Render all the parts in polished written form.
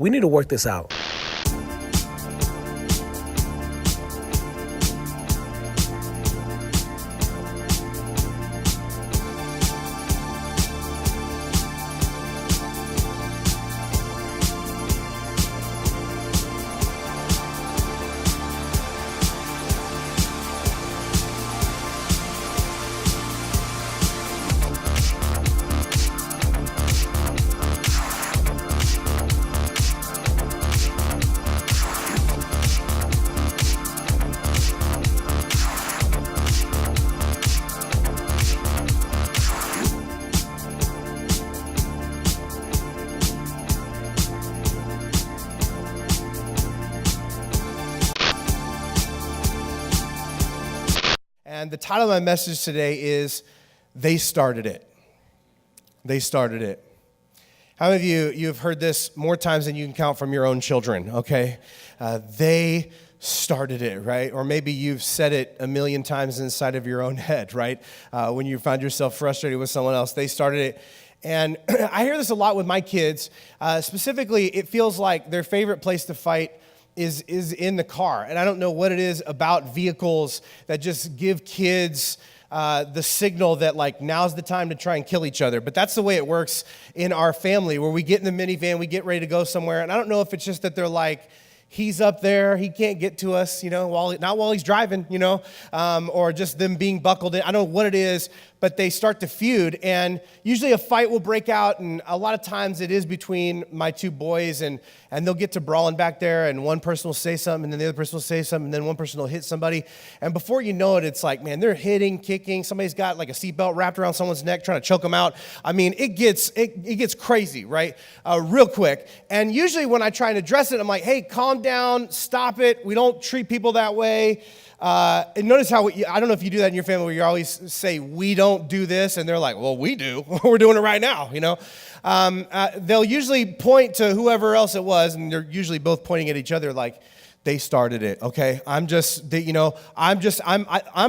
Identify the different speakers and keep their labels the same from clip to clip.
Speaker 1: We need to work this out.
Speaker 2: And the title of my message today is, They Started It. They started it. How many of you have heard this more times than you can count from your own children, okay? They started it, right? Or maybe you've said it a million times inside of your own head, right? When you find yourself frustrated with someone else, they started it. And I hear this a lot with my kids. Specifically, it feels like their favorite place to fight is in the car. And I don't know what it is about vehicles that just give kids the signal that like now's the time to try and kill each other. But that's the way it works in our family, where we get in the minivan, we get ready to go somewhere. And I don't know if it's just that they're like, he's up there, he can't get to us, not while he's driving, or just them being buckled in. I don't know what it is, but they start to feud, and usually a fight will break out, and a lot of times it is between my two boys, and they'll get to brawling back there, and one person will say something, and then the other person will say something, and then one person will hit somebody, and before you know it, it's like, man, they're hitting, kicking, somebody's got like a seatbelt wrapped around someone's neck trying to choke them out. I mean, it gets crazy, right, real quick, and usually when I try and address it, I'm like, hey, calm down, stop it, we don't treat people that way. And notice how, I don't know if you do that in your family, where you always say, we don't do this, and they're like, well, we do. We're doing it right now, They'll usually point to whoever else it was, and they're usually both pointing at each other like, they started it, okay? I'm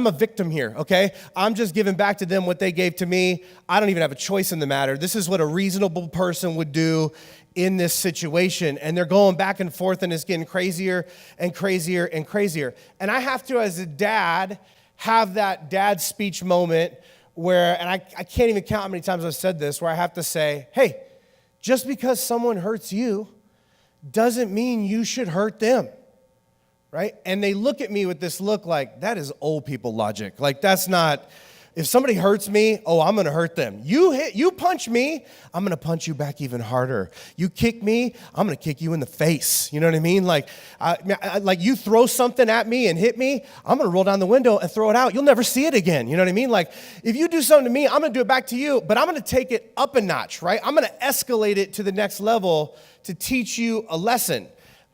Speaker 2: a victim here, okay? I'm just giving back to them what they gave to me. I don't even have a choice in the matter. This is what a reasonable person would do in this situation, and they're going back and forth, and it's getting crazier and crazier and crazier. And I have to, as a dad, have that dad speech moment where, and I can't even count how many times I've said this, where I have to say, hey, just because someone hurts you doesn't mean you should hurt them, right? And they look at me with this look like, that is old people logic. Like, that's not... If somebody hurts me, I'm going to hurt them. You punch me, I'm going to punch you back even harder. You kick me, I'm going to kick you in the face. You know what I mean? Like you throw something at me and hit me, I'm going to roll down the window and throw it out. You'll never see it again. You know what I mean? Like, if you do something to me, I'm going to do it back to you, but I'm going to take it up a notch, right? I'm going to escalate it to the next level to teach you a lesson.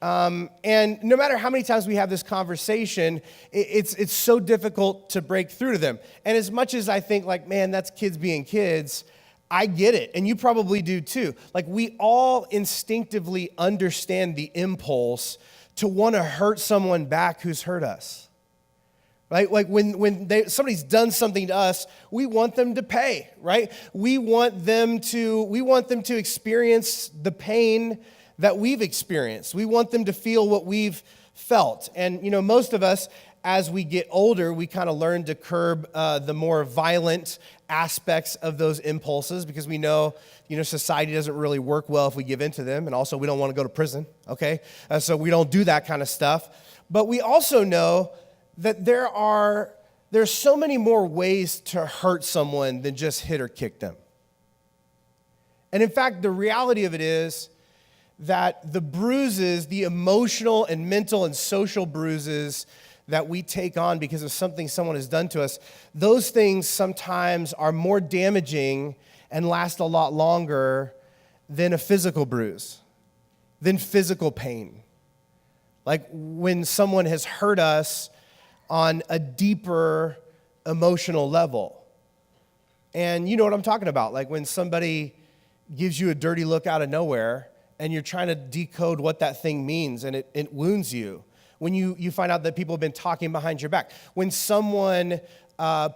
Speaker 2: And no matter how many times we have this conversation, it's so difficult to break through to them. And as much as I think like, man, that's kids being kids, I get it. And you probably do too. Like, we all instinctively understand the impulse to want to hurt someone back who's hurt us. Right? Like when somebody's done something to us, we want them to pay, right? We want them to experience the pain that we've experienced. We want them to feel what we've felt. And, most of us, as we get older, we kind of learn to curb the more violent aspects of those impulses, because we know, society doesn't really work well if we give in to them. And also, we don't want to go to prison, okay? So we don't do that kind of stuff. But we also know that there's so many more ways to hurt someone than just hit or kick them. And in fact, the reality of it is that the bruises, the emotional and mental and social bruises that we take on because of something someone has done to us, those things sometimes are more damaging and last a lot longer than a physical bruise, than physical pain. Like when someone has hurt us on a deeper emotional level. And you know what I'm talking about, like when somebody gives you a dirty look out of nowhere, and you're trying to decode what that thing means, and it wounds you. When you find out that people have been talking behind your back. When someone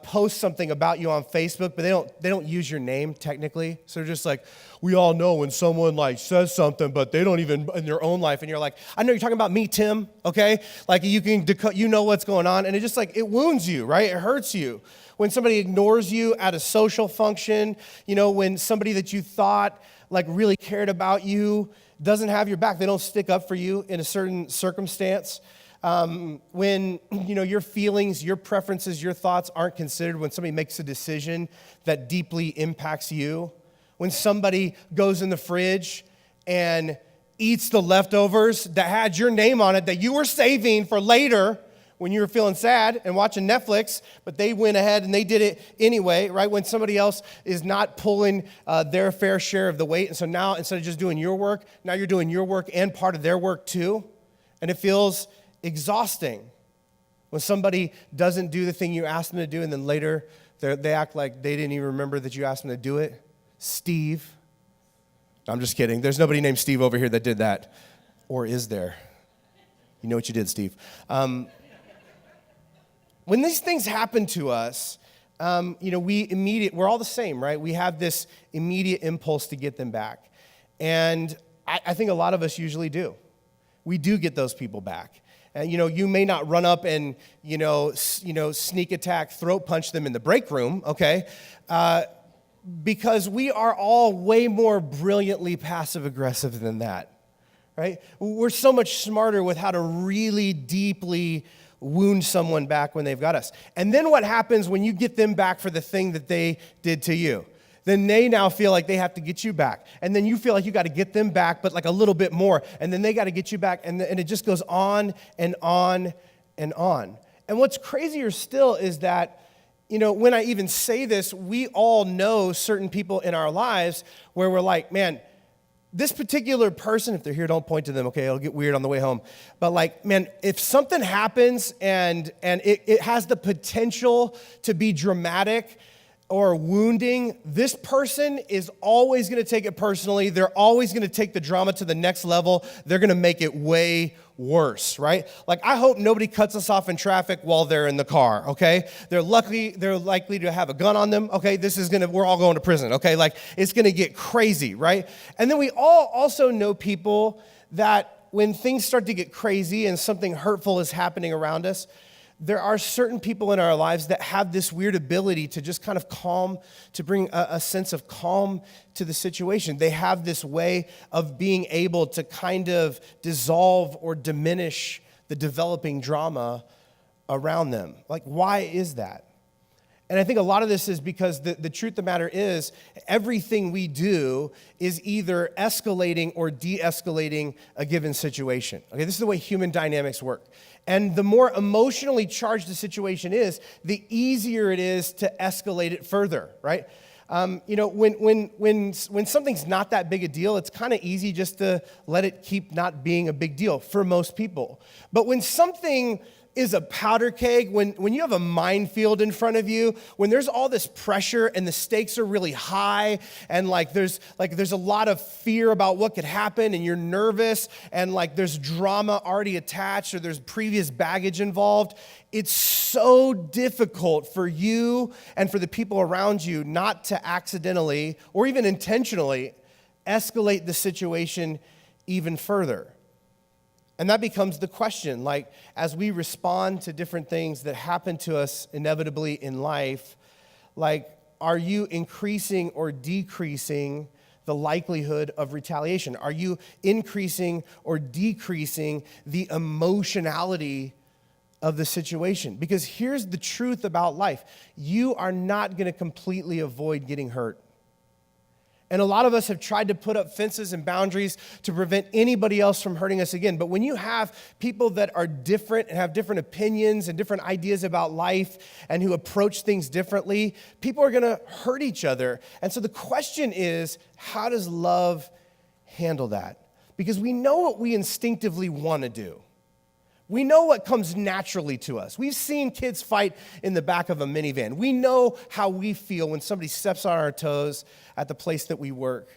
Speaker 2: post something about you on Facebook, but they don't use your name technically. So they're just like, we all know when someone like says something, but they don't even in their own life. And you're like, I know you're talking about me, Tim. Okay, like you know what's going on, and it just like it wounds you, right? It hurts you when somebody ignores you at a social function. You know, when somebody that you thought like really cared about you doesn't have your back. They don't stick up for you in a certain circumstance. When, you know, your feelings, your preferences, your thoughts aren't considered, when somebody makes a decision that deeply impacts you, when somebody goes in the fridge and eats the leftovers that had your name on it that you were saving for later when you were feeling sad and watching Netflix, but they went ahead and they did it anyway, right? When somebody else is not pulling their fair share of the weight. And so now, instead of just doing your work, now you're doing your work and part of their work too. And it feels exhausting when somebody doesn't do the thing you asked them to do, and then later they act like they didn't even remember that you asked them to do it. Steve. I'm just kidding. There's nobody named Steve over here that did that. Or is there? You know what you did, Steve. When these things happen to us, you know, we're all the same, right? We have this immediate impulse to get them back. And I think a lot of us usually do. We do get those people back. And, you know, you may not run up and, sneak attack, throat punch them in the break room, okay? Because we are all way more brilliantly passive aggressive than that, right? We're so much smarter with how to really deeply wound someone back when they've got us. And then what happens when you get them back for the thing that they did to you? Then they now feel like they have to get you back. And then you feel like you got to get them back, but like a little bit more. And then they got to get you back. And it just goes on and on and on. And what's crazier still is that, you know, when I even say this, we all know certain people in our lives where we're like, man, this particular person, if they're here, don't point to them, okay? It'll get weird on the way home. But like, man, if something happens and it has the potential to be dramatic or wounding, this person is always going to take it personally. They're always going to take the drama to the next level. They're going to make it way worse, right? Like, I hope nobody cuts us off in traffic while they're in the car, okay? They're likely to have a gun on them, okay? We're all going to prison, okay? Like, it's going to get crazy, right? And then we all also know people that when things start to get crazy and something hurtful is happening around us, there are certain people in our lives that have this weird ability to just kind of to bring a sense of calm to the situation. They have this way of being able to kind of dissolve or diminish the developing drama around them. Like, why is that? And I think a lot of this is because the truth of the matter is everything we do is either escalating or de-escalating a given situation. Okay, this is the way human dynamics work. And the more emotionally charged the situation is, the easier it is to escalate it further, right? When something's not that big a deal, it's kind of easy just to let it keep not being a big deal for most people. But when something is a powder keg, when you have a minefield in front of you, when there's all this pressure and the stakes are really high, and there's a lot of fear about what could happen, and you're nervous, and there's drama already attached, or there's previous baggage involved, it's so difficult for you and for the people around you not to accidentally or even intentionally escalate the situation even further. And that becomes the question, as we respond to different things that happen to us inevitably in life, are you increasing or decreasing the likelihood of retaliation? Are you increasing or decreasing the emotionality of the situation? Because here's the truth about life. You are not going to completely avoid getting hurt. And a lot of us have tried to put up fences and boundaries to prevent anybody else from hurting us again. But when you have people that are different and have different opinions and different ideas about life and who approach things differently, people are going to hurt each other. And so the question is, how does love handle that? Because we know what we instinctively want to do. We know what comes naturally to us. We've seen kids fight in the back of a minivan. We know how we feel when somebody steps on our toes at the place that we work.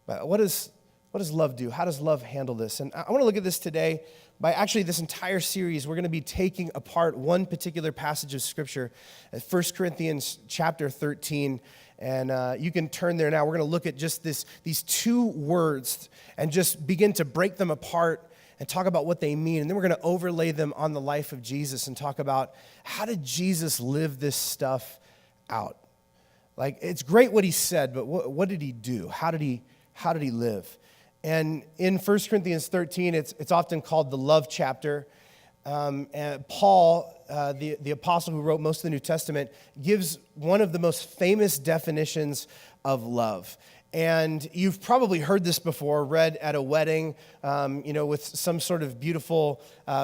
Speaker 2: But what does What does love do? How does love handle this? And I want to look at this today. By actually this entire series, we're going to be taking apart one particular passage of Scripture, 1 Corinthians chapter 13. And you can turn there now. We're going to look at just these two words and just begin to break them apart and talk about what they mean. And then we're going to overlay them on the life of Jesus and talk about how did Jesus live this stuff out? Like, it's great what he said, but what did he do? How did he live? And in 1 Corinthians 13, it's often called the love chapter. And Paul, the apostle who wrote most of the New Testament, gives one of the most famous definitions of love. And you've probably heard this before, read at a wedding, with some sort of beautiful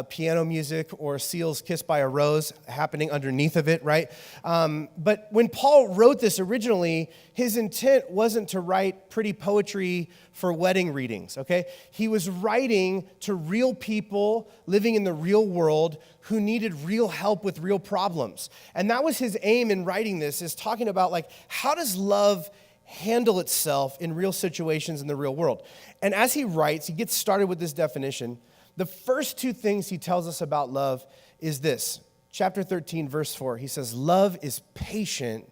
Speaker 2: piano music or seal's kiss by a rose happening underneath of it, right? But when Paul wrote this originally, his intent wasn't to write pretty poetry for wedding readings, okay? He was writing to real people living in the real world who needed real help with real problems. And that was his aim in writing this, is talking about, like, how does love handle itself in real situations in the real world? And as he writes, he gets started with this definition. The first two things he tells us about love is this. Chapter 13, verse 4, he says, love is patient,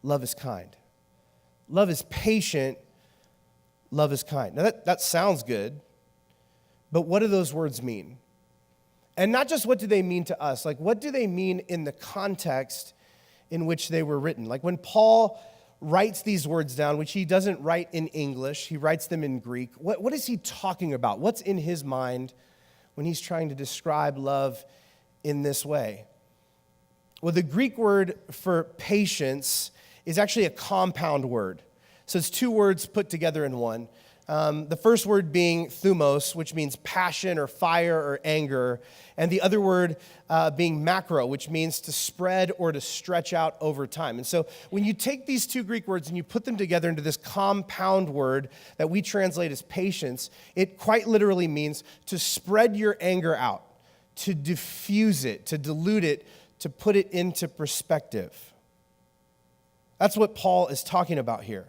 Speaker 2: love is kind. Love is patient, love is kind. Now that sounds good, but what do those words mean? And not just what do they mean to us, like what do they mean in the context in which they were written? Like when Paul writes these words down, which he doesn't write in English, he writes them in Greek. What is he talking about? What's in his mind when he's trying to describe love in this way? Well, the Greek word for patience is actually a compound word. So it's two words put together in one. The first word being thumos, which means passion or fire or anger, and the other word being makro, which means to spread or to stretch out over time. And so when you take these two Greek words and you put them together into this compound word that we translate as patience, it quite literally means to spread your anger out, to diffuse it, to dilute it, to put it into perspective. That's what Paul is talking about here.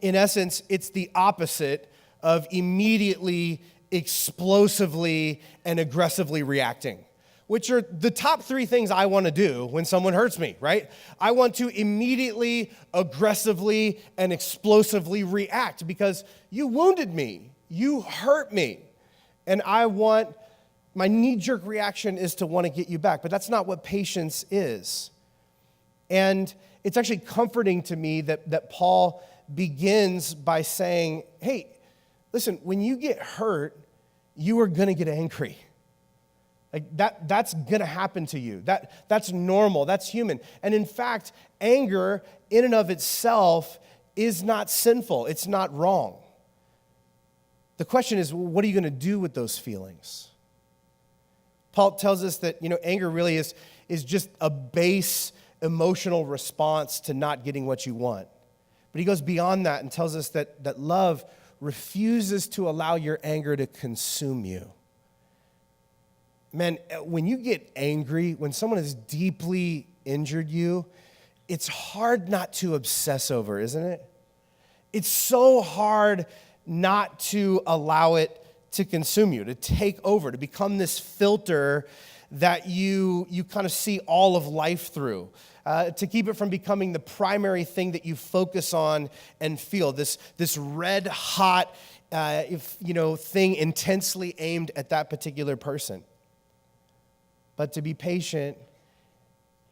Speaker 2: In essence, it's the opposite of immediately, explosively, and aggressively reacting, which are the top three things I want to do when someone hurts me, right? I want to immediately, aggressively, and explosively react because you wounded me, you hurt me, and my knee-jerk reaction is to want to get you back, but that's not what patience is. And it's actually comforting to me that Paul begins by saying, hey, listen, when you get hurt, you are going to get angry. Like that's going to happen to you. That's normal. That's human. And in fact, anger in and of itself is not sinful. It's not wrong. The question is, what are you going to do with those feelings? Paul tells us that, anger really is just a base emotional response to not getting what you want. But he goes beyond that and tells us that love refuses to allow your anger to consume you. Man, when you get angry, when someone has deeply injured you, it's hard not to obsess over, isn't it? It's so hard not to allow it to consume you, to take over, to become this filter that you kind of see all of life through. To keep it from becoming the primary thing that you focus on and feel, this red hot thing intensely aimed at that particular person. But to be patient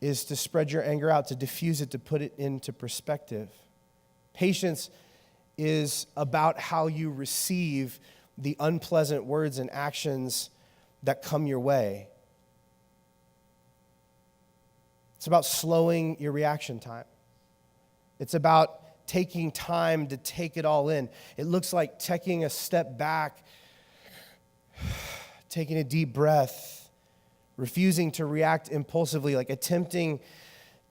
Speaker 2: is to spread your anger out, to diffuse it, to put it into perspective. Patience is about how you receive the unpleasant words and actions that come your way. It's about slowing your reaction time. It's about taking time to take it all in. It looks like taking a step back, taking a deep breath, refusing to react impulsively, like attempting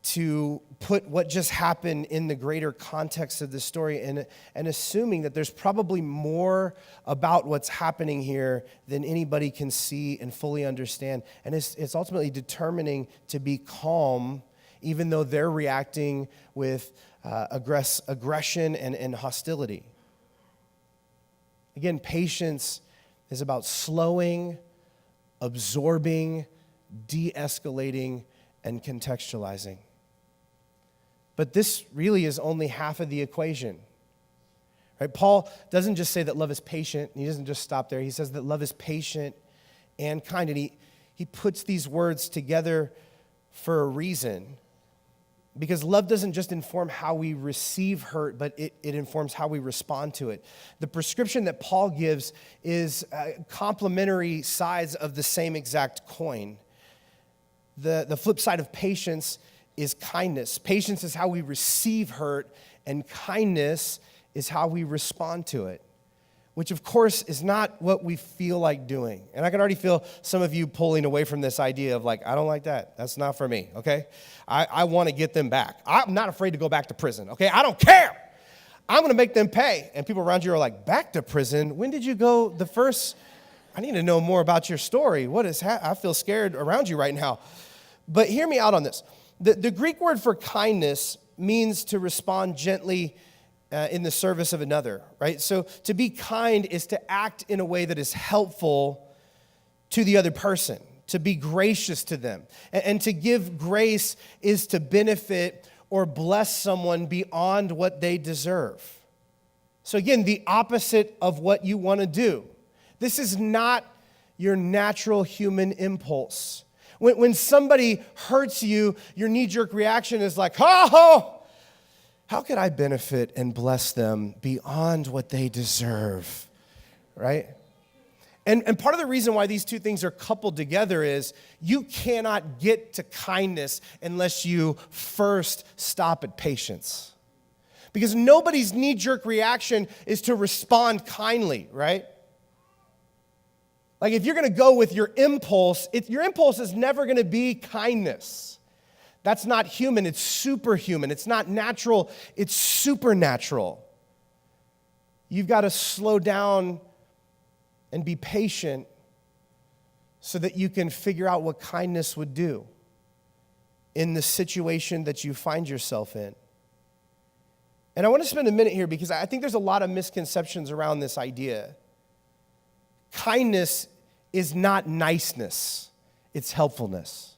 Speaker 2: to put what just happened in the greater context of the story and assuming that there's probably more about what's happening here than anybody can see and fully understand. And it's ultimately determining to be calm even though they're reacting with aggression and hostility. Again, patience is about slowing, absorbing, de-escalating, and contextualizing. But this really is only half of the equation. Right? Paul doesn't just say that love is patient. He doesn't just stop there. He says that love is patient and kind. And he puts these words together for a reason. Because love doesn't just inform how we receive hurt, but it informs how we respond to it. The prescription that Paul gives is complementary sides of the same exact coin. The flip side of patience is kindness. Patience is how we receive hurt, and kindness is how we respond to it, which of course is not what we feel like doing. And I can already feel some of you pulling away from this idea of like, I don't like that. That's not for me, okay? I want to get them back. I'm not afraid to go back to prison, okay? I don't care. I'm going to make them pay. And people around you are like, back to prison? When did you go the first? I need to know more about your story. What is I feel scared around you right now. But hear me out on this. The Greek word for kindness means to respond gently in the service of another, right? So to be kind is to act in a way that is helpful to the other person, to be gracious to them. And to give grace is to benefit or bless someone beyond what they deserve. So again, the opposite of what you want to do. This is not your natural human impulse. When somebody hurts you, your knee-jerk reaction is like, oh, how could I benefit and bless them beyond what they deserve, right? And part of the reason why these two things are coupled together is you cannot get to kindness unless you first stop at patience. Because nobody's knee-jerk reaction is to respond kindly, right? Like if you're going to go with your impulse is never going to be kindness. That's not human, it's superhuman. It's not natural, it's supernatural. You've got to slow down and be patient so that you can figure out what kindness would do in the situation that you find yourself in. And I want to spend a minute here because I think there's a lot of misconceptions around this idea. Kindness is not niceness, it's helpfulness.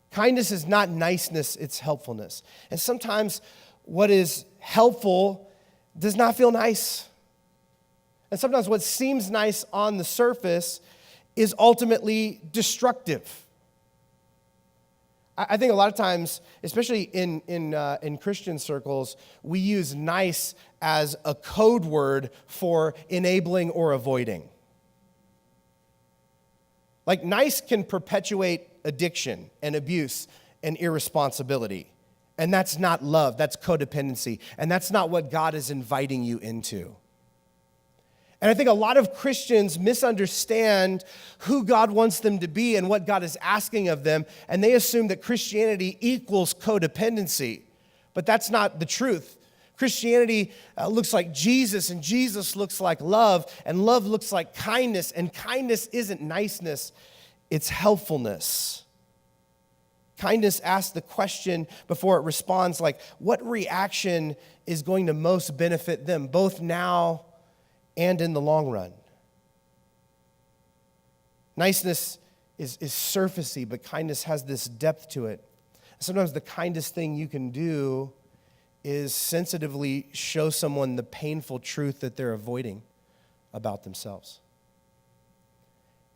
Speaker 2: Kindness is not niceness, it's helpfulness. And sometimes what is helpful does not feel nice. And sometimes what seems nice on the surface is ultimately destructive. I think a lot of times, especially in Christian circles, we use nice as a code word for enabling or avoiding. Like nice can perpetuate addiction and abuse and irresponsibility. And that's not love, that's codependency. And that's not what God is inviting you into. And I think a lot of Christians misunderstand who God wants them to be and what God is asking of them, and they assume that Christianity equals codependency. But that's not the truth. Christianity looks like Jesus, and Jesus looks like love, and love looks like kindness, and kindness isn't niceness, it's helpfulness. Kindness asks the question before it responds, like, what reaction is going to most benefit them, both now and in the long run? Niceness is surfacey, but kindness has this depth to it. Sometimes the kindest thing you can do is sensitively show someone the painful truth that they're avoiding about themselves.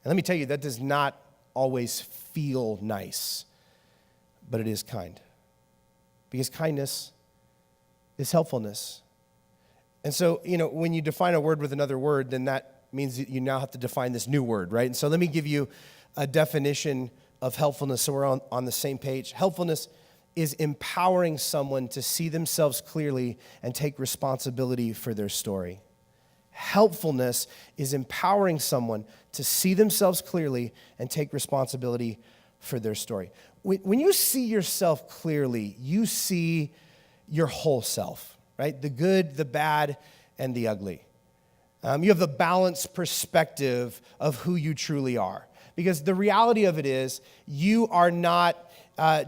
Speaker 2: And let me tell you, that does not always feel nice, but it is kind. Because kindness is helpfulness. And so, when you define a word with another word, then that means that you now have to define this new word, right? And so let me give you a definition of helpfulness so we're on the same page. Helpfulness is empowering someone to see themselves clearly and take responsibility for their story. Helpfulness is empowering someone to see themselves clearly and take responsibility for their story. When you see yourself clearly, you see your whole self, right? The good, the bad, and the ugly. You have the balanced perspective of who you truly are. Because the reality of it is, you are not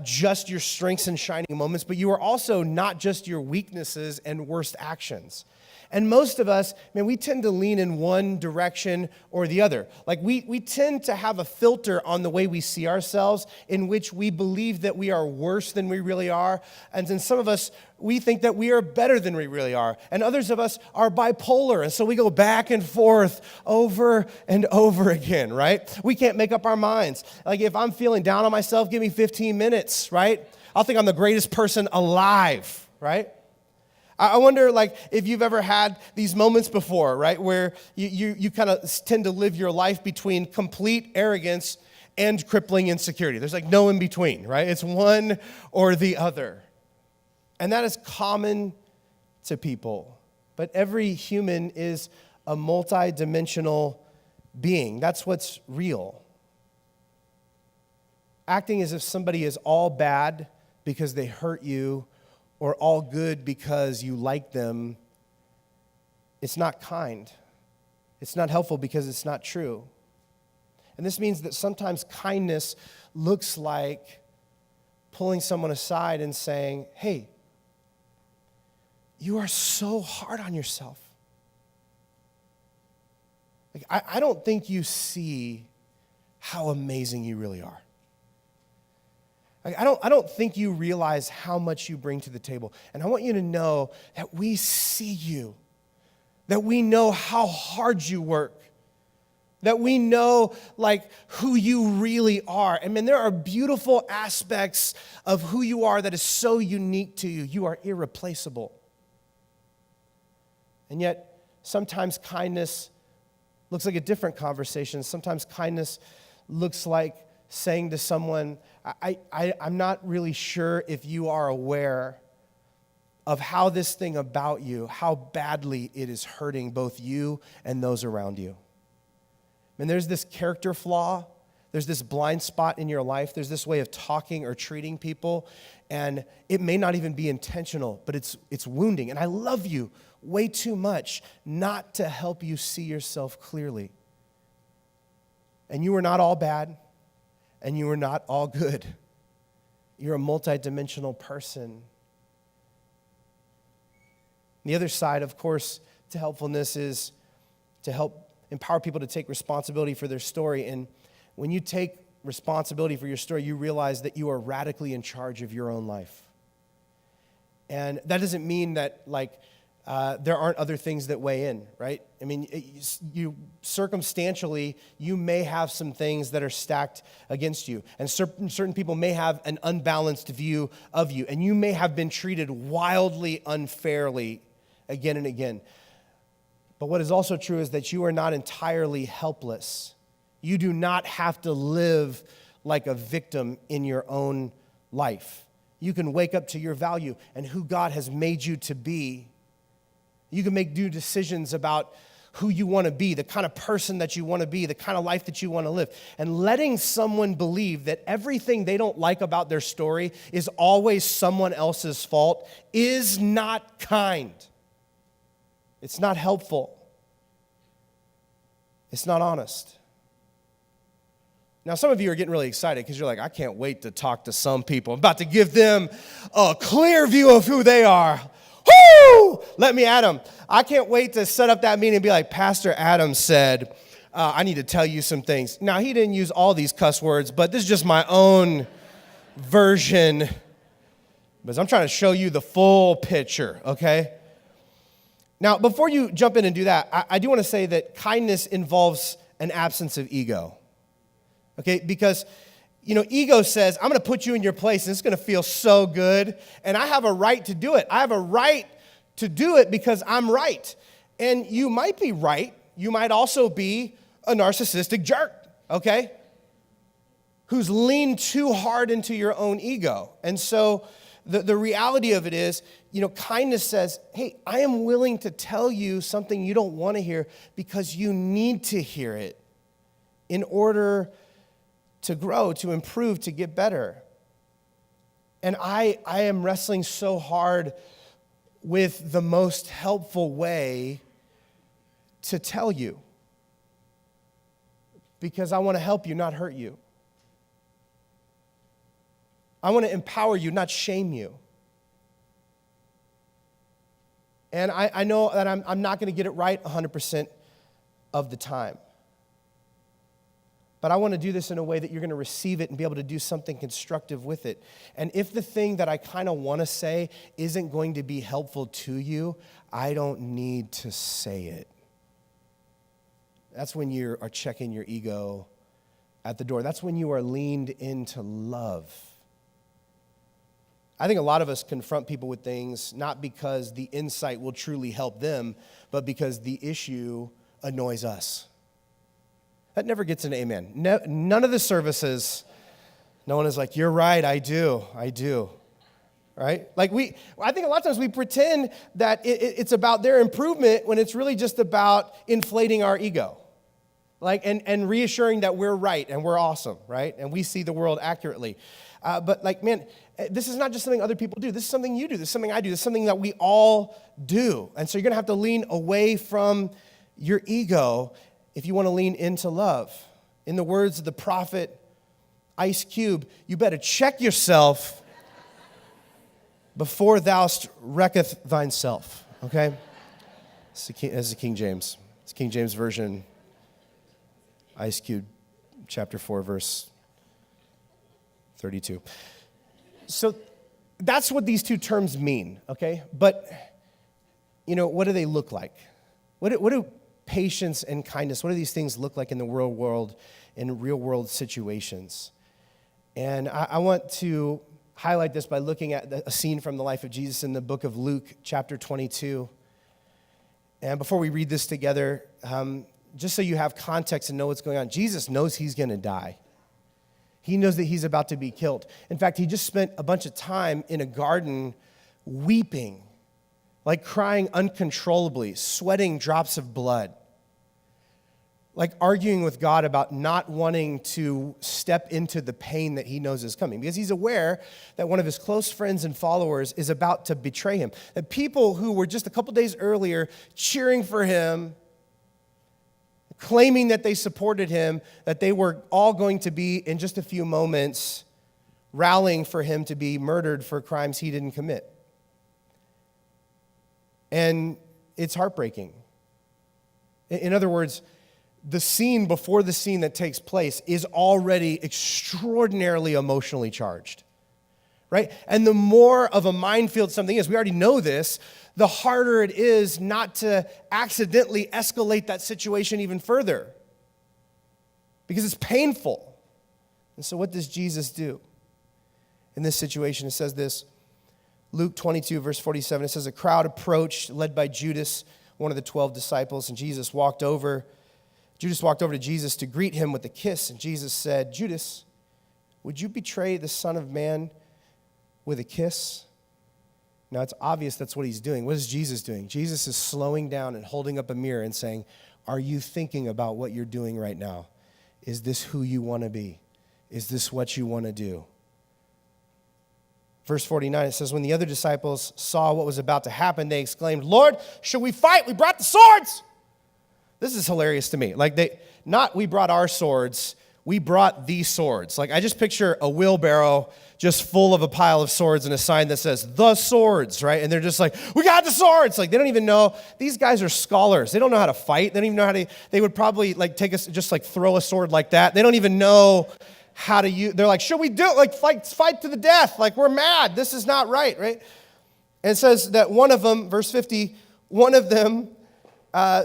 Speaker 2: just your strengths and shining moments, but you are also not just your weaknesses and worst actions. And most of us, man, we tend to lean in one direction or the other. Like we tend to have a filter on the way we see ourselves in which we believe that we are worse than we really are. And then some of us, we think that we are better than we really are. And others of us are bipolar. And so we go back and forth over and over again, right? We can't make up our minds. Like if I'm feeling down on myself, give me 15 minutes, right? I'll think I'm the greatest person alive, right? I wonder, like, if you've ever had these moments before, right, where you kind of tend to live your life between complete arrogance and crippling insecurity. There's like no in between, right? It's one or the other. And that is common to people. But every human is a multidimensional being. That's what's real. Acting as if somebody is all bad because they hurt you or all good because you like them, it's not kind. It's not helpful because it's not true. And this means that sometimes kindness looks like pulling someone aside and saying, hey, you are so hard on yourself. Like, I don't think you see how amazing you really are. I don't think you realize how much you bring to the table. And I want you to know that we see you, that we know how hard you work, that we know like who you really are. I mean, there are beautiful aspects of who you are that is so unique to you. You are irreplaceable. And yet, sometimes kindness looks like a different conversation. Sometimes kindness looks like saying to someone, I'm not really sure if you are aware of how this thing about you, how badly it is hurting both you and those around you. And there's this character flaw, there's this blind spot in your life, there's this way of talking or treating people, and it may not even be intentional, but it's wounding. And I love you way too much not to help you see yourself clearly. And you are not all bad. And you are not all good. You're a multidimensional person. The other side, of course, to helpfulness is to help empower people to take responsibility for their story. And when you take responsibility for your story, you realize that you are radically in charge of your own life. And that doesn't mean that, like, there aren't other things that weigh in, right? I mean, you circumstantially, you may have some things that are stacked against you. And certain people may have an unbalanced view of you. And you may have been treated wildly unfairly again and again. But what is also true is that you are not entirely helpless. You do not have to live like a victim in your own life. You can wake up to your value and who God has made you to be. You can make new decisions about who you want to be, the kind of person that you want to be, the kind of life that you want to live. And letting someone believe that everything they don't like about their story is always someone else's fault is not kind. It's not helpful. It's not honest. Now, some of you are getting really excited because you're like, I can't wait to talk to some people. I'm about to give them a clear view of who they are. Woo! Let me at them. I can't wait to set up that meeting and be like, Pastor Adam said, I need to tell you some things. Now, he didn't use all these cuss words, but this is just my own version because I'm trying to show you the full picture, okay? Now, before you jump in and do that, I do want to say that kindness involves an absence of ego, okay? Because ego says, I'm going to put you in your place, and it's going to feel so good, and I have a right to do it. I have a right to do it because I'm right. And you might be right. You might also be a narcissistic jerk, okay, who's leaned too hard into your own ego. And so the reality of it is, kindness says, hey, I am willing to tell you something you don't want to hear because you need to hear it in order to grow, to improve, to get better. And I am wrestling so hard with the most helpful way to tell you because I want to help you, not hurt you. I want to empower you, not shame you. And I know that I'm not going to get it right 100% of the time. But I want to do this in a way that you're going to receive it and be able to do something constructive with it. And if the thing that I kind of want to say isn't going to be helpful to you, I don't need to say it. That's when you are checking your ego at the door. That's when you are leaned into love. I think a lot of us confront people with things not because the insight will truly help them, but because the issue annoys us. That never gets an amen. None of the services, no one is like, you're right, I do. Right? Like I think a lot of times we pretend that it's about their improvement when it's really just about inflating our ego. Like, and reassuring that we're right and we're awesome, right? And we see the world accurately. But like, man, this is not just something other people do. This is something you do. This is something I do. This is something that we all do. And so you're going to have to lean away from your ego if you want to lean into love. In the words of the prophet Ice Cube, you better check yourself before thou wrecketh thyself. Okay? This is King James. It's King James Version, Ice Cube, chapter 4, verse 32. So that's what these two terms mean, okay? But, what do they look like? What do patience and kindness, what do these things look like in the real world, in real-world situations? And I want to highlight this by looking at a scene from the life of Jesus in the book of Luke, chapter 22. And before we read this together, just so you have context and know what's going on, Jesus knows he's going to die. He knows that he's about to be killed. In fact, he just spent a bunch of time in a garden weeping, like crying uncontrollably, sweating drops of blood, like arguing with God about not wanting to step into the pain that he knows is coming, because he's aware that one of his close friends and followers is about to betray him. That people who were just a couple days earlier cheering for him, claiming that they supported him, that they were all going to be, in just a few moments, rallying for him to be murdered for crimes he didn't commit. And it's heartbreaking. In other words, the scene before the scene that takes place is already extraordinarily emotionally charged, right? And the more of a minefield something is, we already know this, the harder it is not to accidentally escalate that situation even further, because it's painful. And so what does Jesus do in this situation? It says this, Luke 22, verse 47, it says, a crowd approached, led by Judas, one of the 12 disciples, and Judas walked over to Jesus to greet him with a kiss, and Jesus said, Judas, would you betray the Son of Man with a kiss? Now, it's obvious that's what he's doing. What is Jesus doing? Jesus is slowing down and holding up a mirror and saying, are you thinking about what you're doing right now? Is this who you want to be? Is this what you want to do? Verse 49, it says, when the other disciples saw what was about to happen, they exclaimed, Lord, should we fight? We brought the swords. This is hilarious to me. Like, we brought our swords, we brought these swords. Like, I just picture a wheelbarrow just full of a pile of swords and a sign that says, the swords, right? And they're just like, we got the swords. Like, they don't even know. These guys are scholars. They don't know how to fight. They don't even know how to, they would probably like take us, just like throw a sword like that. They don't even know how to use, they're like, should we do it? Like, fight to the death. Like, we're mad. This is not right? And it says that one of them, verse 50, one of them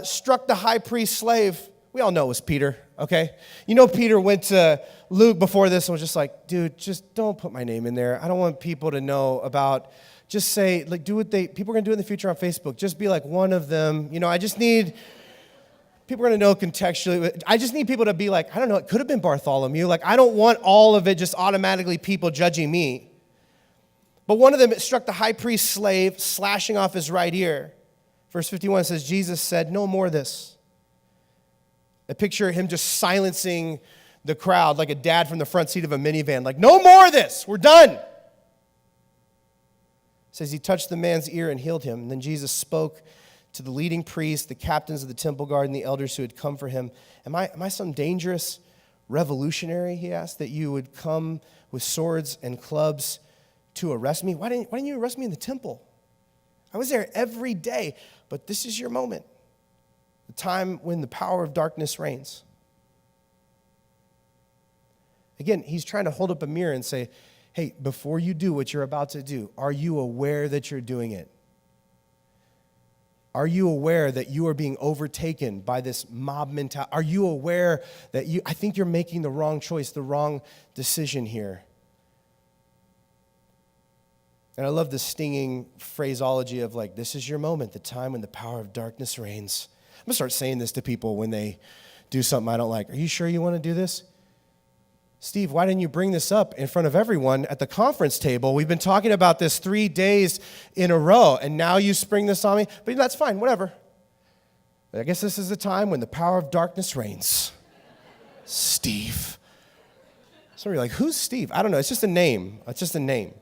Speaker 2: struck the high priest's slave. We all know it was Peter, okay? Peter went to Luke before this and was just like, dude, just don't put my name in there. I don't want people to know about, just say, like, do what people are going to do in the future on Facebook. Just be like one of them. I just need, people are going to know contextually. I just need people to be like, I don't know, it could have been Bartholomew. Like, I don't want all of it just automatically people judging me. But one of them struck the high priest's slave, slashing off his right ear. Verse 51 says, Jesus said, no more of this. I picture him just silencing the crowd like a dad from the front seat of a minivan. Like, no more of this. We're done. It says he touched the man's ear and healed him. And then Jesus spoke to the leading priests, the captains of the temple guard, and the elders who had come for him. Am I some dangerous revolutionary, he asked, that you would come with swords and clubs to arrest me? Why didn't you arrest me in the temple? I was there every day. But this is your moment, the time when the power of darkness reigns. Again, he's trying to hold up a mirror and say, hey, before you do what you're about to do, are you aware that you're doing it? Are you aware that you are being overtaken by this mob mentality? Are you aware that I think you're making the wrong choice, the wrong decision here? And I love the stinging phraseology of like, this is your moment, the time when the power of darkness reigns. I'm going to start saying this to people when they do something I don't like. Are you sure you want to do this? Steve, why didn't you bring this up in front of everyone at the conference table? We've been talking about this 3 days in a row, and now you spring this on me? But that's fine, whatever. I guess this is the time when the power of darkness reigns. Steve. Some of you are like, who's Steve? I don't know. It's just a name. It's just a name.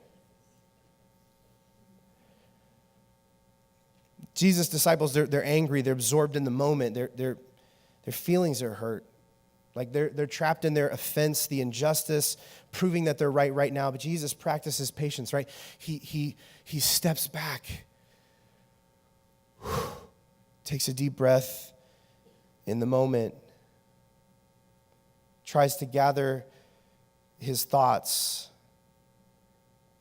Speaker 2: Jesus' disciples, they're angry. They're absorbed in the moment. Their feelings are hurt. Like they're trapped in their offense, the injustice, proving that they're right now. But Jesus practices patience, right? He steps back, takes a deep breath in the moment, tries to gather his thoughts.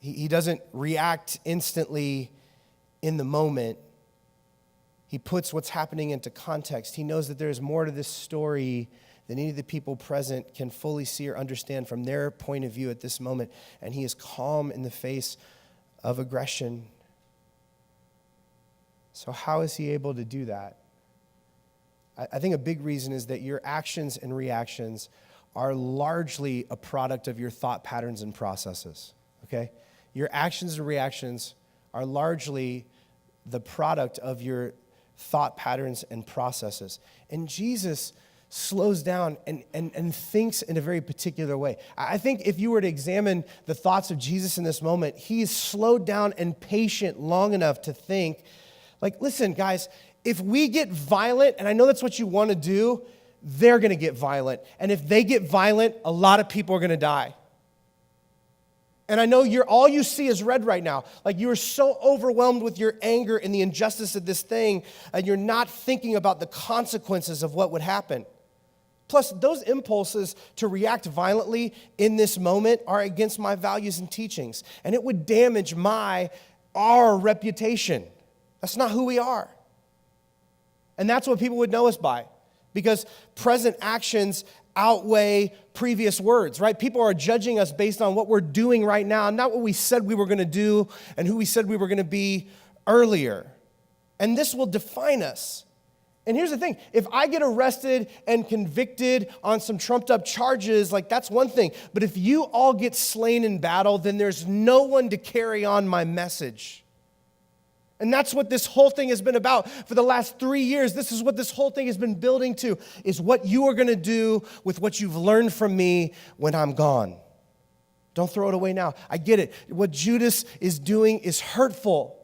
Speaker 2: He doesn't react instantly in the moment. He puts what's happening into context. He knows that there's more to this story than any of the people present can fully see or understand from their point of view at this moment. And he is calm in the face of aggression. So how is he able to do that? I think a big reason is that your actions and reactions are largely a product of your thought patterns and processes, okay? Your actions and reactions are largely the product of your thought patterns and processes. And Jesus slows down and thinks in a very particular way. I think if you were to examine the thoughts of Jesus in this moment, he is slowed down and patient long enough to think, like, listen, guys, if we get violent, and I know that's what you want to do, they're going to get violent. And if they get violent, a lot of people are going to die. And I know all you see is red right now. Like you are so overwhelmed with your anger and the injustice of this thing, and you're not thinking about the consequences of what would happen. Plus, those impulses to react violently in this moment are against my values and teachings. And it would damage our reputation. That's not who we are. And that's what people would know us by. Because present actions outweigh previous words, right? People are judging us based on what we're doing right now, not what we said we were going to do and who we said we were going to be earlier. And this will define us. And here's the thing, if I get arrested and convicted on some trumped up charges, like that's one thing. But if you all get slain in battle, then there's no one to carry on my message. And that's what this whole thing has been about for the last 3 years. This is what this whole thing has been building to, is what you are going to do with what you've learned from me when I'm gone. Don't throw it away now. I get it. What Judas is doing is hurtful.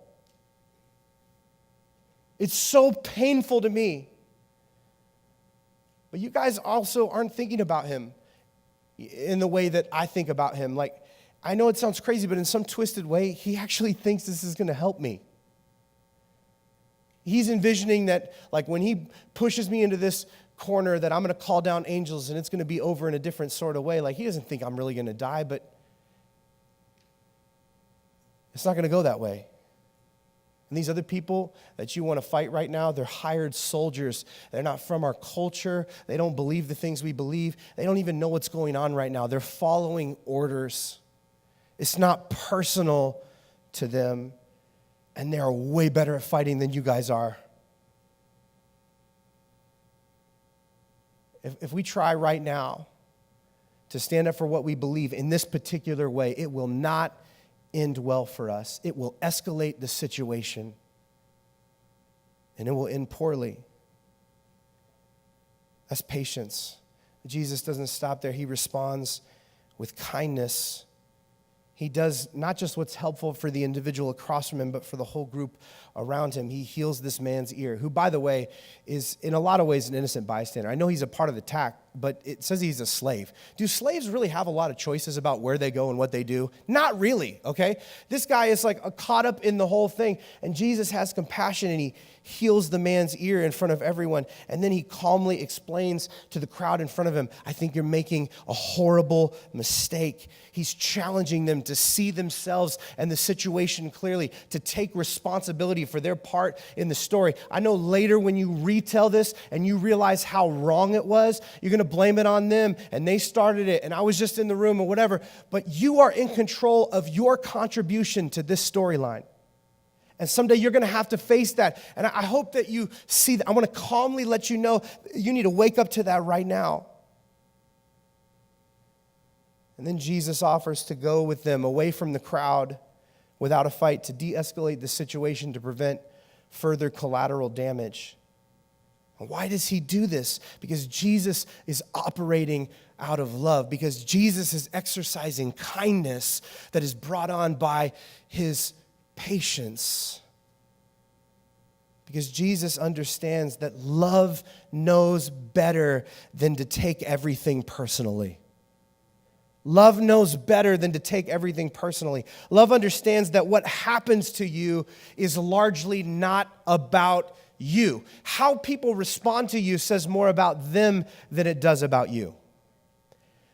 Speaker 2: It's so painful to me. But you guys also aren't thinking about him in the way that I think about him. Like, I know it sounds crazy, but in some twisted way, he actually thinks this is going to help me. He's envisioning that, like, when he pushes me into this corner, that I'm going to call down angels and it's going to be over in a different sort of way. Like, he doesn't think I'm really going to die, but it's not going to go that way. And these other people that you want to fight right now, they're hired soldiers. They're not from our culture. They don't believe the things we believe. They don't even know what's going on right now. They're following orders. It's not personal to them. And they're way better at fighting than you guys are. If we try right now to stand up for what we believe in this particular way, it will not end well for us. It will escalate the situation, and it will end poorly. That's patience. Jesus doesn't stop there. He responds with kindness. he does not just what's helpful for the individual across from him, but for the whole group around him. He heals this man's ear, who, by the way, is in a lot of ways an innocent bystander. I know he's a part of the attack, but it says he's a slave. Do slaves really have a lot of choices about where they go and what they do? Not really, okay? This guy is like caught up in the whole thing, and Jesus has compassion, and he heals the man's ear in front of everyone, and then he calmly explains to the crowd in front of him, I think you're making a horrible mistake. He's challenging them to see themselves and the situation clearly, to take responsibility for their part in the story. I know later when you retell this and you realize how wrong it was, you're going to blame it on them, and they started it, and I was just in the room or whatever, but you are in control of your contribution to this storyline. And someday you're going to have to face that. And I hope that you see that. I want to calmly let you know you need to wake up to that right now. And then Jesus offers to go with them away from the crowd without a fight to de-escalate the situation to prevent further collateral damage. And why does he do this? Because Jesus is operating out of love. Because Jesus is exercising kindness that is brought on by his patience. Because Jesus understands that love knows better than to take everything personally. Love knows better than to take everything personally. Love understands that what happens to you is largely not about you. How people respond to you says more about them than it does about you.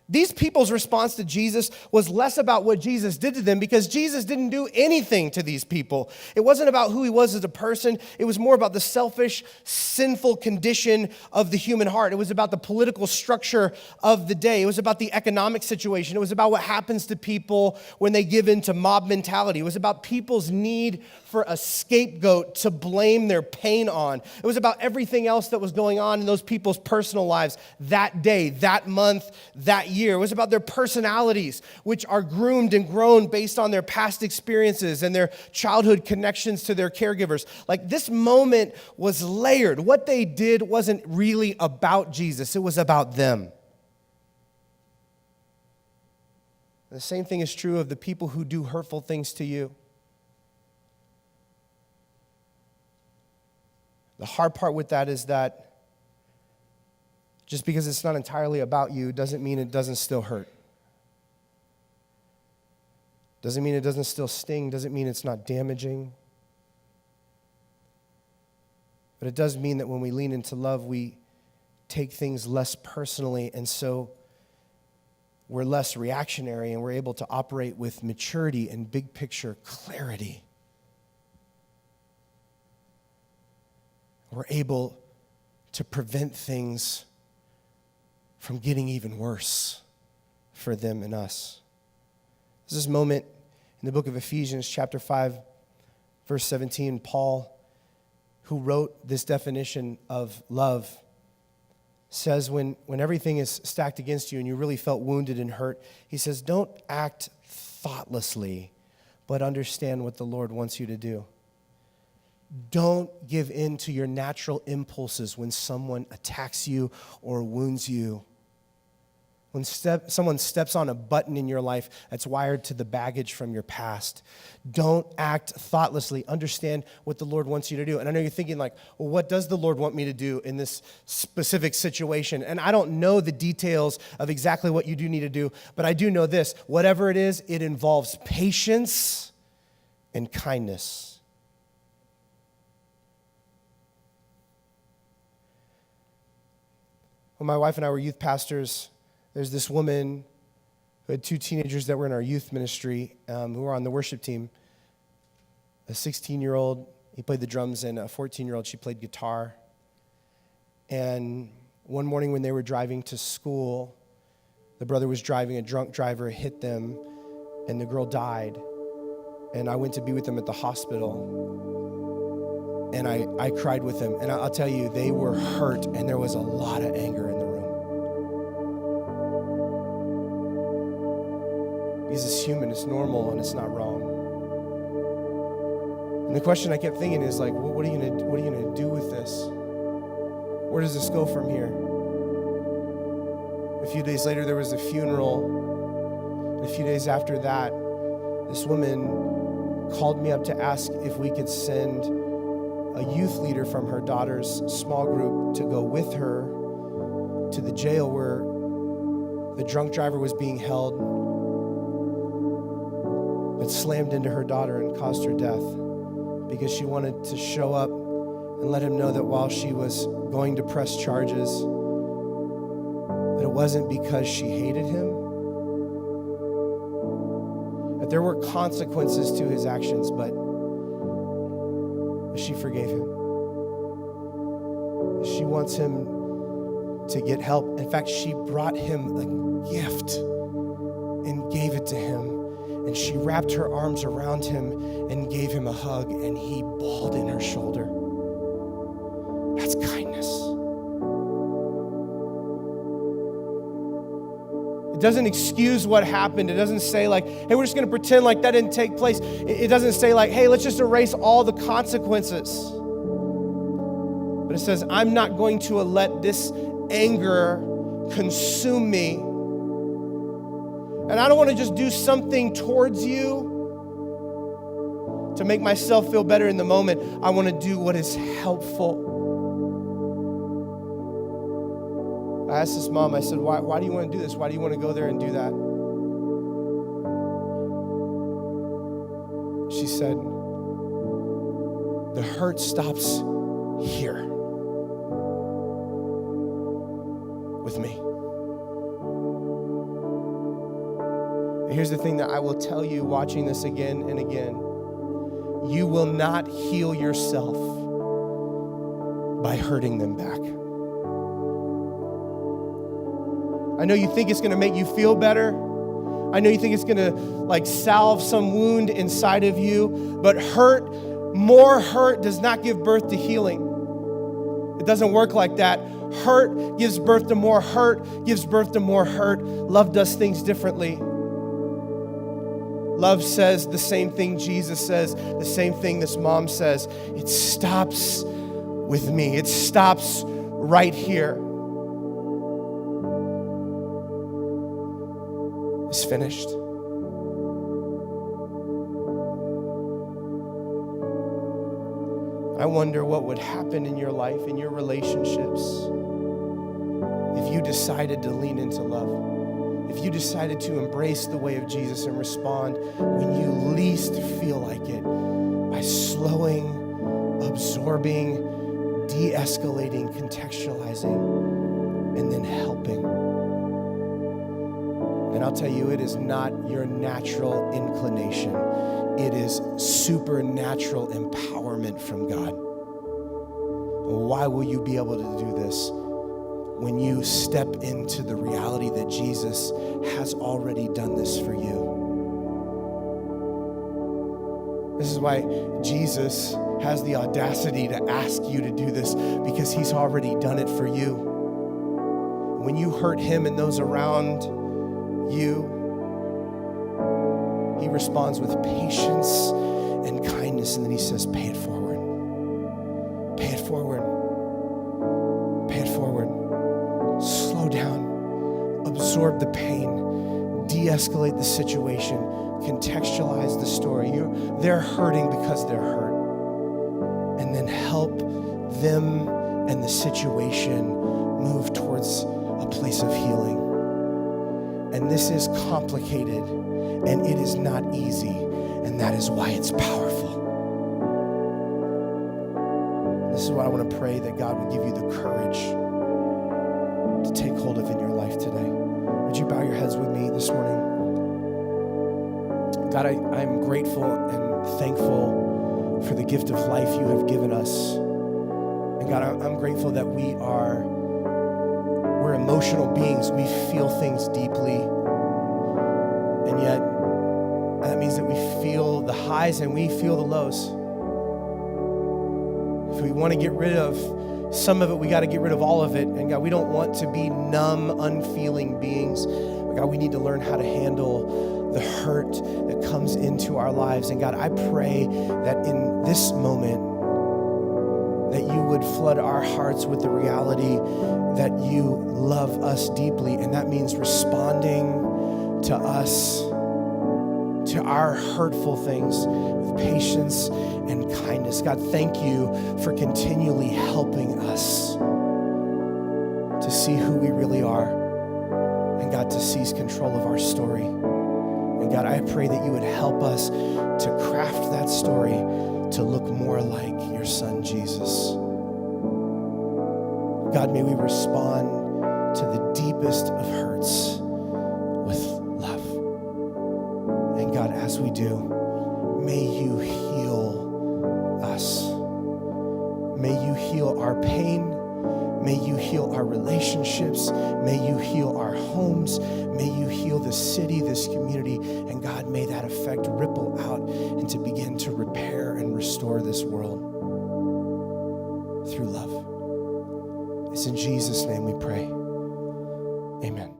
Speaker 2: These people's response to Jesus was less about what Jesus did to them, because Jesus didn't do anything to these people. It wasn't about who he was as a person. It was more about the selfish, sinful condition of the human heart. It was about the political structure of the day. It was about the economic situation. It was about what happens to people when they give in to mob mentality. It was about people's need for a scapegoat to blame their pain on. It was about everything else that was going on in those people's personal lives that day, that month, that year. It was about their personalities, which are groomed and grown based on their past experiences and their childhood connections to their caregivers. Like, this moment was layered. What they did wasn't really about Jesus. It was about them. The same thing is true of the people who do hurtful things to you. The hard part with that is that just because it's not entirely about you doesn't mean it doesn't still hurt. Doesn't mean it doesn't still sting. Doesn't mean it's not damaging. But it does mean that when we lean into love, we take things less personally, and so we're less reactionary, and we're able to operate with maturity and big picture clarity. We're able to prevent things from getting even worse for them and us. There's this moment in the book of Ephesians, chapter 5, verse 17. Paul, who wrote this definition of love, says when everything is stacked against you and you really felt wounded and hurt, he says, don't act thoughtlessly, but understand what the Lord wants you to do. Don't give in to your natural impulses when someone attacks you or wounds you. When someone steps on a button in your life that's wired to the baggage from your past, don't act thoughtlessly. Understand what the Lord wants you to do. And I know you're thinking like, well, what does the Lord want me to do in this specific situation? And I don't know the details of exactly what you do need to do, but I do know this. Whatever it is, it involves patience and kindness. When my wife and I were youth pastors, there's this woman who had two teenagers that were in our youth ministry who were on the worship team. A 16-year-old, he played the drums, and a 14-year-old, she played guitar. And one morning when they were driving to school, the brother was driving, a drunk driver hit them, and the girl died. And I went to be with them at the hospital. And I cried with them. And I'll tell you, they were hurt, and there was a lot of anger in the room. Because it's human, it's normal, and it's not wrong. And the question I kept thinking is like, well, what are you gonna do with this? Where does this go from here? A few days later, there was a funeral. And a few days after that, This woman called me up to ask if we could send a youth leader from her daughter's small group to go with her to the jail where the drunk driver was being held, but slammed into her daughter and caused her death, because she wanted to show up and let him know that while she was going to press charges, that it wasn't because she hated him, that there were consequences to his actions, but she forgave him. She wants him to get help. In fact, she brought him a gift and gave it to him. And she wrapped her arms around him and gave him a hug, and he bawled in her shoulder. That's kindness. It doesn't excuse what happened. It doesn't say like, hey, we're just going to pretend like that didn't take place. It doesn't say like, hey, let's just erase all the consequences. But it says, I'm not going to let this anger consume me. And I don't want to just do something towards you to make myself feel better in the moment. I want to do what is helpful. I asked this mom, I said, why do you want to do this? Why do you want to go there and do that? She said, the hurt stops here with me. And here's the thing that I will tell you watching this again and again. You will not heal yourself by hurting them back. I know you think it's going to make you feel better. I know you think it's going to like salve some wound inside of you, but more hurt does not give birth to healing. It doesn't work like that. Hurt gives birth to more hurt, gives birth to more hurt. Love does things differently. Love says the same thing Jesus says, the same thing this mom says. It stops with me. It stops right here. It's finished. I wonder what would happen in your life, in your relationships, if you decided to lean into love. If you decided to embrace the way of Jesus and respond when you least feel like it, by slowing, absorbing, de-escalating, contextualizing, and then helping. And I'll tell you, it is not your natural inclination. It is supernatural empowerment from God. Why will you be able to do this? When you step into the reality that Jesus has already done this for you. This is why Jesus has the audacity to ask you to do this, because he's already done it for you. When you hurt him and those around you, he responds with patience and kindness, and then he says, pay it forward. Pay it forward. Pay it forward. Slow down, absorb the pain, de-escalate the situation, contextualize the story. They're hurting because they're hurt. And then help them and the situation move towards a place of healing. And this is complicated, and it is not easy, and that is why it's powerful. This is what I want to pray, that God would give you the courage to take hold of in your life today. Would you bow your heads with me this morning? God, I'm grateful and thankful for the gift of life you have given us. And God, I'm grateful that we're emotional beings. We feel things deeply. And yet, that means that we feel the highs and we feel the lows. If we want to get rid of some of it, we got to get rid of all of it. And God, we don't want to be numb, unfeeling beings. But God, we need to learn how to handle the hurt that comes into our lives. And God, I pray that in this moment, that you would flood our hearts with the reality that you love us deeply. And that means responding to us to our hurtful things with patience and kindness. God, thank you for continually helping us to see who we really are, and God, to seize control of our story. And God, I pray that you would help us to craft that story to look more like your son, Jesus. God, may we respond to the deepest of hurts with love. And God, as we do, may you heal us. May you heal our pain. May you heal our relationships. May you heal our homes. May you heal this city, this community. And God, may that effect ripple out and to begin to repair and restore this world through love. It's in Jesus' name we pray. Amen.